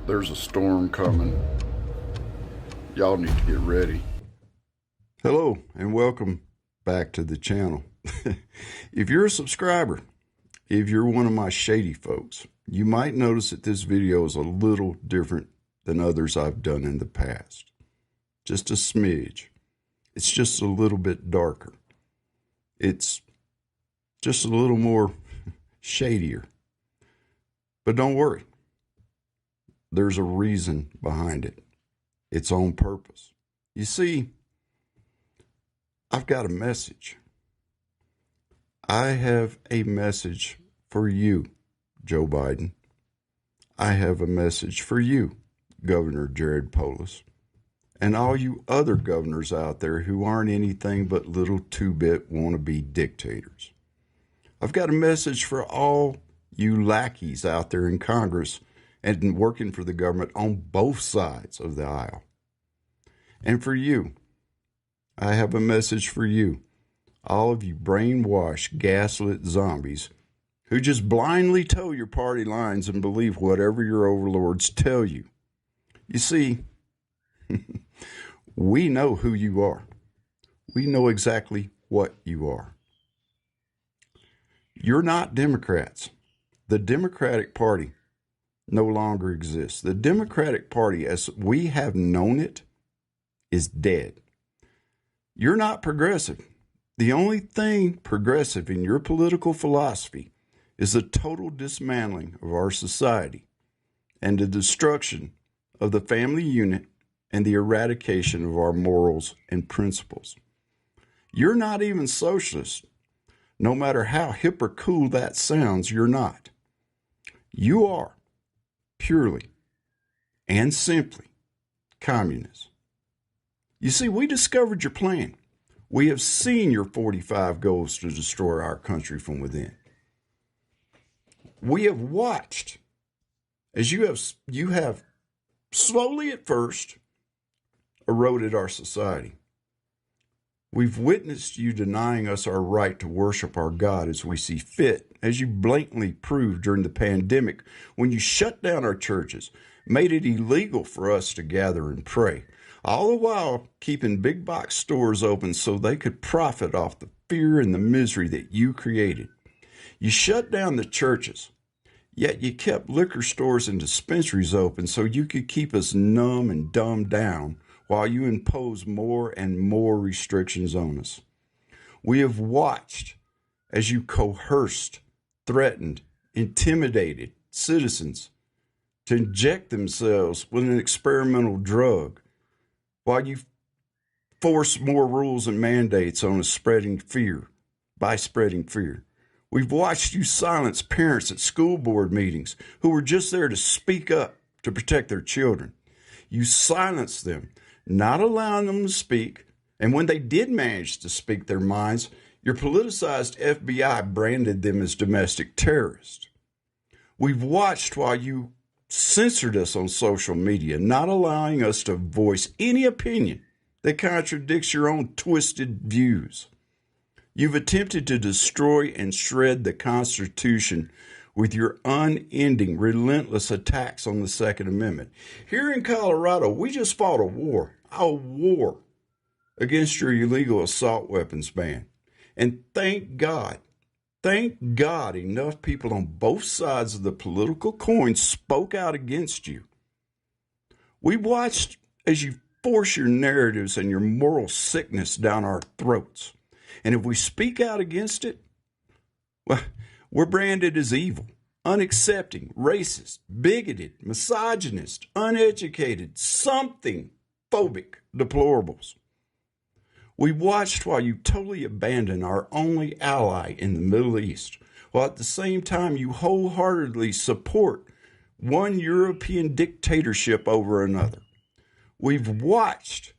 There's a storm coming. Y'all need to get ready. Hello and welcome back to the channel. If you're a subscriber, if you're one of my shady folks, you might notice that this video is a little different than others I've done in the past. Just a smidge. It's just a little bit darker. It's just a little more shadier. But don't worry. There's a reason behind it. It's on purpose. You see, I've got a message. I have a message for you, Joe Biden. I have a message for you, Governor Jared Polis, and all you other governors out there who aren't anything but little two-bit wannabe dictators. I've got a message for all you lackeys out there in Congress and working for the government on both sides of the aisle. And for you, I have a message for you, all of you brainwashed, gaslit zombies who just blindly toe your party lines and believe whatever your overlords tell you. You see, we know who you are. We know exactly what you are. You're not Democrats. The Democratic Party no longer exists. The Democratic Party, as we have known it, is dead. You're not progressive. The only thing progressive in your political philosophy is the total dismantling of our society and the destruction of the family unit and the eradication of our morals and principles. You're not even socialist. No matter how hip or cool that sounds, you're not. You are purely and simply communist. You see, we discovered your plan. We have seen your 45 goals to destroy our country from within. We have watched as you have slowly at first eroded our society. We've witnessed you denying us our right to worship our God as we see fit, as you blatantly proved during the pandemic when you shut down our churches, made it illegal for us to gather and pray, all the while keeping big box stores open so they could profit off the fear and the misery that you created. You shut down the churches, yet you kept liquor stores and dispensaries open so you could keep us numb and dumbed down while you impose more and more restrictions on us. We have watched as you coerced, threatened, intimidated citizens to inject themselves with an experimental drug, while you force more rules and mandates on us spreading fear. We've watched you silence parents at school board meetings who were just there to speak up to protect their children. You silenced them, not allowing them to speak, and when they did manage to speak their minds, your politicized FBI branded them as domestic terrorists. We've watched while you censored us on social media, not allowing us to voice any opinion that contradicts your own twisted views. You've attempted to destroy and shred the Constitution with your unending, relentless attacks on the Second Amendment. Here in Colorado, we just fought a war against your illegal assault weapons ban. And thank God, enough people on both sides of the political coin spoke out against you. We watched as you force your narratives and your moral sickness down our throats. And if we speak out against it, well, we're branded as evil, unaccepting, racist, bigoted, misogynist, uneducated, something phobic deplorables. We watched while you totally abandoned our only ally in the Middle East, while at the same time you wholeheartedly support one European dictatorship over another. We've watched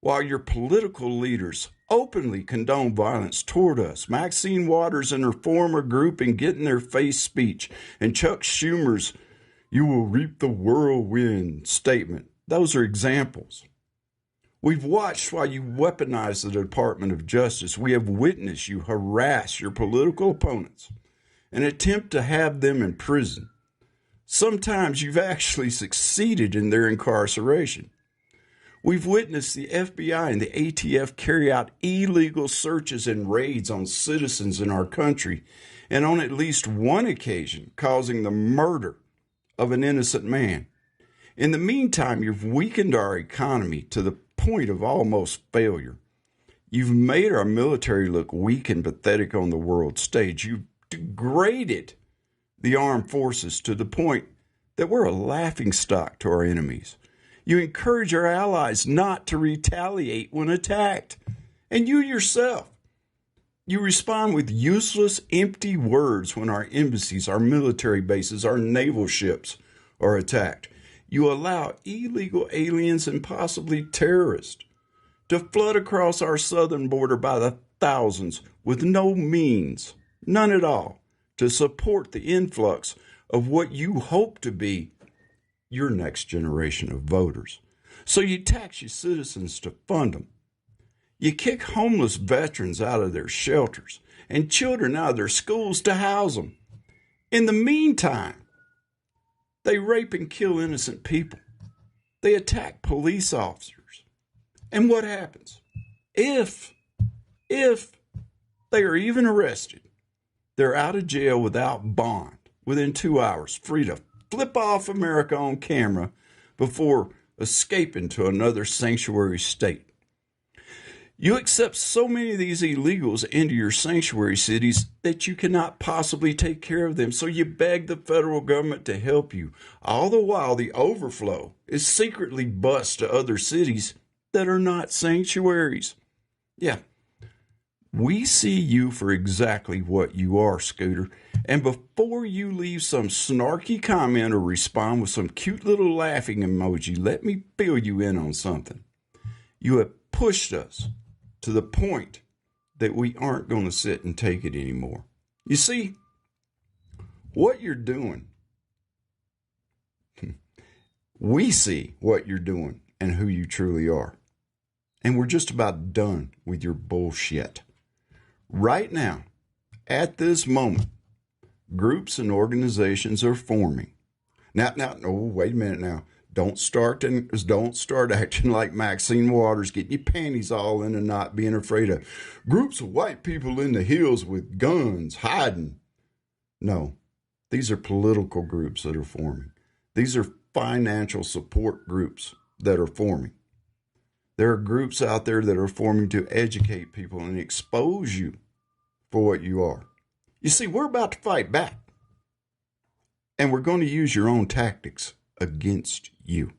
while your political leaders openly condone violence toward us. Maxine Waters and her former group in Get in Their Face speech, and Chuck Schumer's "you will reap the whirlwind" statement. Those are examples. We've watched while you weaponize the Department of Justice. We have witnessed you harass your political opponents and attempt to have them in prison. Sometimes you've actually succeeded in their incarceration. We've witnessed the FBI and the ATF carry out illegal searches and raids on citizens in our country, and on at least one occasion causing the murder of an innocent man. In the meantime, you've weakened our economy to the point of almost failure. You've made our military look weak and pathetic on the world stage. You've degraded the armed forces to the point that we're a laughingstock to our enemies. You encourage our allies not to retaliate when attacked. And you yourself, you respond with useless, empty words when our embassies, our military bases, our naval ships are attacked. You allow illegal aliens and possibly terrorists to flood across our southern border by the thousands with no means, none at all, to support the influx of what you hope to be your next generation of voters. So you tax your citizens to fund them. You kick homeless veterans out of their shelters and children out of their schools to house them. In the meantime, they rape and kill innocent people. They attack police officers. And what happens? If they are even arrested, they're out of jail without bond within 2 hours, free to flip off America on camera before escaping to another sanctuary state. You accept so many of these illegals into your sanctuary cities that you cannot possibly take care of them, so you beg the federal government to help you. All the while, the overflow is secretly bused to other cities that are not sanctuaries. Yeah, we see you for exactly what you are, Scooter. And before you leave some snarky comment or respond with some cute little laughing emoji, let me fill you in on something. You have pushed us to the point that we aren't going to sit and take it anymore. You see, what you're doing, we see what you're doing and who you truly are. And we're just about done with your bullshit. Right now, at this moment, groups and organizations are forming. Now, no, wait a minute now. Don't start acting like Maxine Waters, getting your panties all in and not being afraid of groups of white people in the hills with guns hiding. No, these are political groups that are forming. These are financial support groups that are forming. There are groups out there that are forming to educate people and expose you for what you are. You see, we're about to fight back. And we're going to use your own tactics against you.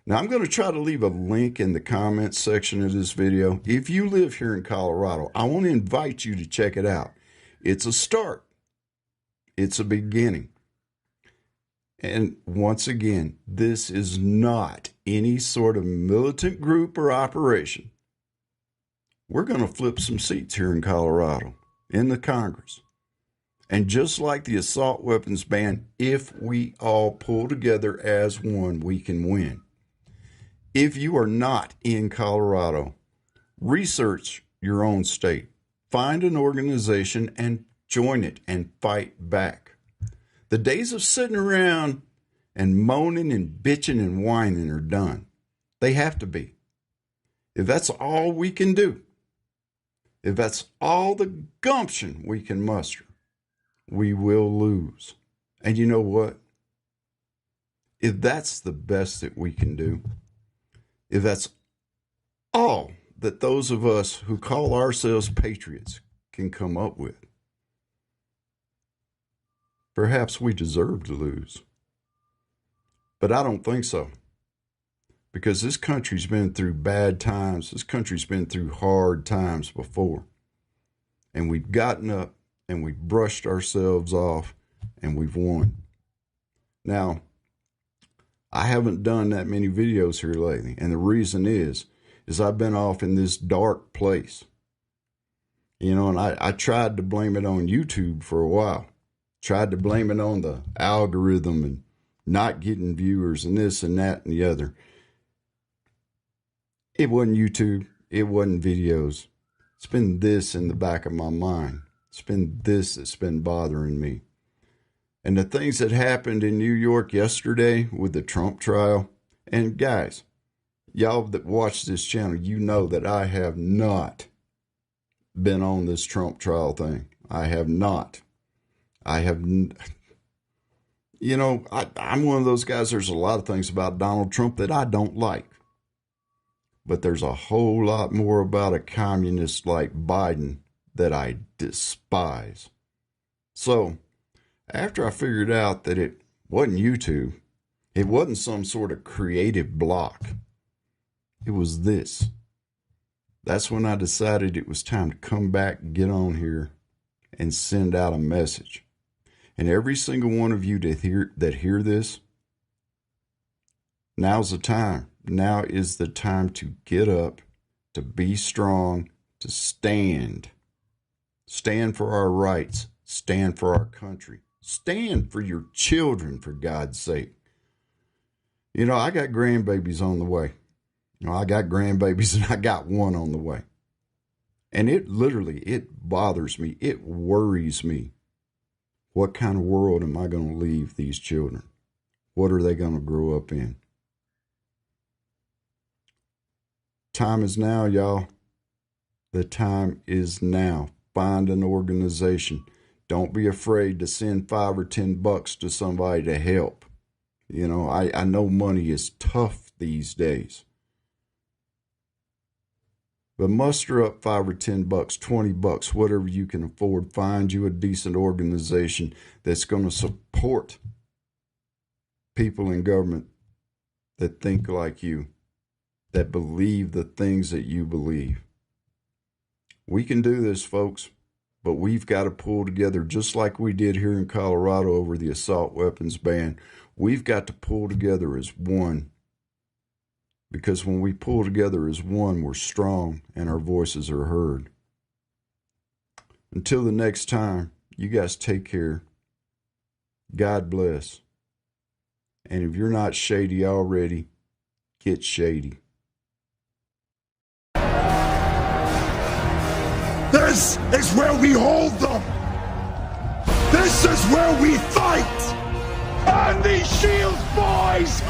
Now, I'm going to try to leave a link in the comments section of this video. If you live here in Colorado, I want to invite you to check it out. It's a start. It's a beginning. And once again, this is not any sort of militant group or operation. We're going to flip some seats here in Colorado, in the Congress. And just like the assault weapons ban, if we all pull together as one, we can win. If you are not in Colorado, research your own state. Find an organization and join it and fight back. The days of sitting around and moaning and bitching and whining are done. They have to be. If that's all we can do, if that's all the gumption we can muster, we will lose. And you know what? If that's the best that we can do, if that's all that those of us who call ourselves patriots can come up with, perhaps we deserve to lose. But I don't think so. Because this country's been through bad times. This country's been through hard times before. And we've gotten up and we've brushed ourselves off and we've won. Now, I haven't done that many videos here lately. And the reason is I've been off in this dark place. You know, and I tried to blame it on YouTube for a while. Tried to blame it on the algorithm and not getting viewers and this and that and the other. It wasn't YouTube. It wasn't videos. It's been this in the back of my mind. It's been this that's been bothering me. And the things that happened in New York yesterday with the Trump trial, and guys, y'all that watch this channel, you know that I have not been on this Trump trial thing. I have not. I'm one of those guys, there's a lot of things about Donald Trump that I don't like. But there's a whole lot more about a communist like Biden that I despise. So, after I figured out that it wasn't YouTube, it wasn't some sort of creative block, it was this. That's when I decided it was time to come back, get on here, and send out a message. And every single one of you that hear this, now's the time. Now is the time to get up, to be strong, to stand. Stand for our rights. Stand for our country. Stand for your children, for God's sake. You know, I got grandbabies on the way. I got grandbabies and I got one on the way. And it bothers me. It worries me. What kind of world am I going to leave these children? What are they going to grow up in? Time is now, y'all. The time is now. Find an organization. Don't be afraid to send $5 or $10 to somebody to help. You know, I know money is tough these days. But muster up $5 or $10, $20, whatever you can afford. Find you a decent organization that's going to support people in government that think like you, that believe the things that you believe. We can do this, folks, but we've got to pull together just like we did here in Colorado over the assault weapons ban. We've got to pull together as one. Because when we pull together as one, we're strong and our voices are heard. Until the next time, you guys take care. God bless. And if you're not shady already, get shady. This is where we hold them. This is where we fight. And these shields, boys!